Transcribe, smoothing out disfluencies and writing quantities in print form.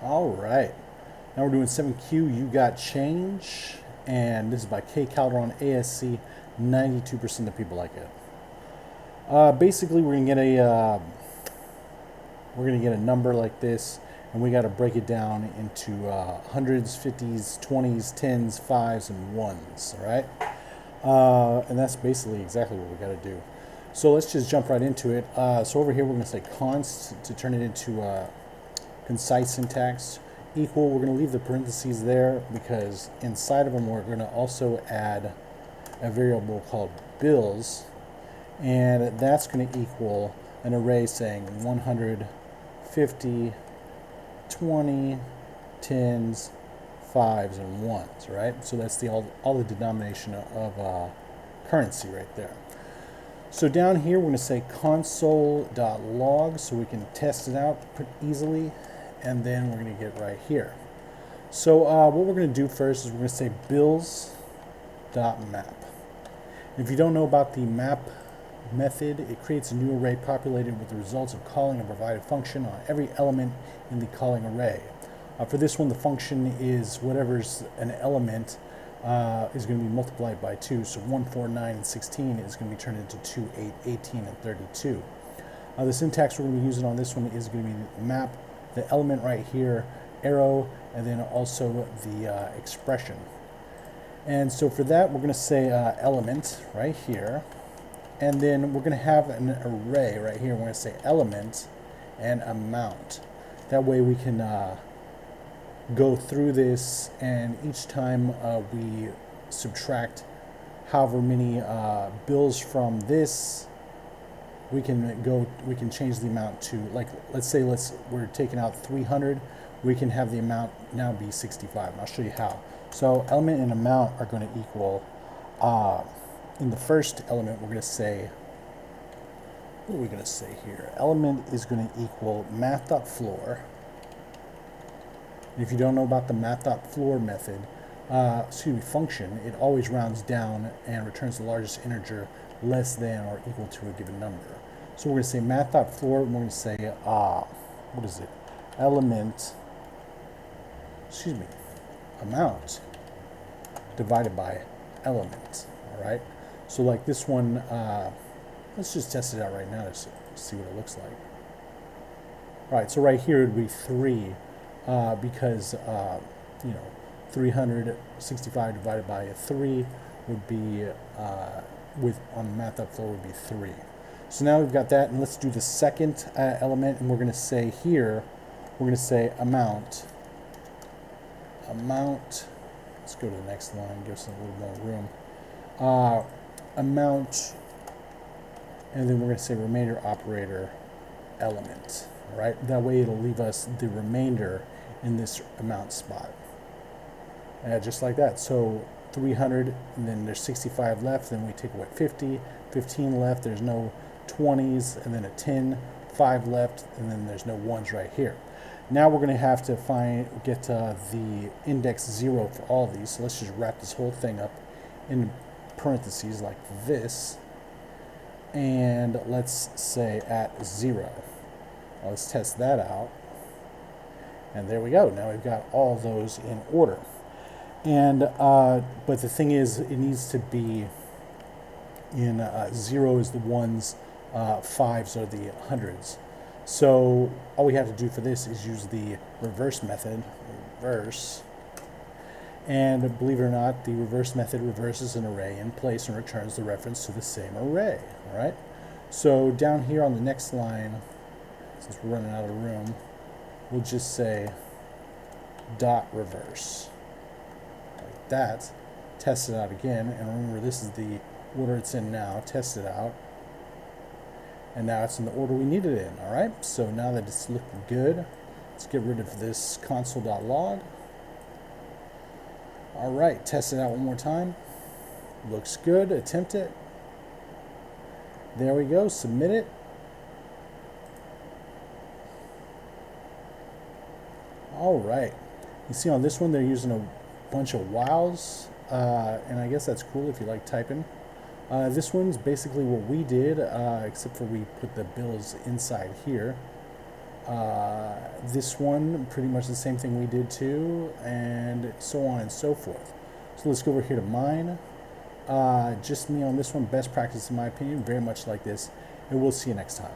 All right. Now we're doing 7Q, You Got Change. And this is by K. Calderon, ASC. 92% of people like it. Basically, we're gonna get a number like this, and we got to break it down into hundreds, fifties, twenties, tens, fives, and ones. All right, and that's basically exactly what we got to do. So let's just jump right into it. So over here, we're gonna say const to turn it into concise syntax. Equal, we're going to leave the parentheses there because inside of them we're going to also add a variable called bills, and that's going to equal an array saying 100, 50, 20, tens, fives, and ones, right? So that's all the denomination of currency right there. So down here we're going to say console.log so we can test it out easily, and then we're going to get right here. So what we're going to do first is we're going to say bills.map. If you don't know about the map method, it creates a new array populated with the results of calling a provided function on every element in the calling array. For this one, the function is whatever's an element is going to be multiplied by 2. So 1, 4, 9, and 16 is going to be turned into 2, 8, 18, and 32. The syntax we're going to be using on this one is going to be map, the element right here, arrow, and then also the expression. And so for that, we're going to say element right here, and then we're going to have an array right here. We're going to say element and amount. That way we can go through this, and each time we subtract however many bills from this, we can change the amount to, like, let's say we're taking out 300, we can have the amount now be 65, and I'll show you how. So element and amount are going to equal, in the first element we're going to say, what are we going to say here? Element is going to equal Math.floor. If you don't know about the Math.floor method, function, it always rounds down and returns the largest integer less than or equal to a given number. So we're going to say Math.floor, and we're going to say, what is it? Amount divided by element, all right? So like this one, let's just test it out right now to see what it looks like. All right, so right here it would be 3, because, 365 divided by 3 would be, on Math.floor would be 3. So now we've got that, and let's do the second element, and we're going to say here, we're going to say amount. Let's go to the next line, give us a little more room. Amount, and then we're going to say remainder operator element, all right? That way it'll leave us the remainder in this amount spot. Just like that. So 300, and then there's 65 left, then we take away 50, 15 left, there's no 20s, and then a 10, 5 left, and then there's no 1s right here. Now we're going to have to get the index 0 for all of these. So let's just wrap this whole thing up in parentheses like this, and let's say at 0. Now let's test that out, and there we go. Now we've got all those in order. And but the thing is, it needs to be in 0 is the ones, 5s are the hundreds. So all we have to do for this is use the reverse method, and believe it or not, the reverse method reverses an array in place and returns the reference to the same array. All right. So down here on the next line, since we're running out of room, we'll just say dot reverse. Like that. Test it out again, and remember this is the order it's in now. Test it out. And now it's in the order we need it in, all right? So now that it's looking good, let's get rid of this console.log. All right, test it out one more time. Looks good, attempt it. There we go, submit it. All right, you see on this one, they're using a bunch of wows, and I guess that's cool if you like typing. This one's basically what we did, except for we put the bills inside here. This one, pretty much the same thing we did too, and so on and so forth. So let's go over here to mine. Just me on this one, best practice in my opinion, very much like this, and we'll see you next time.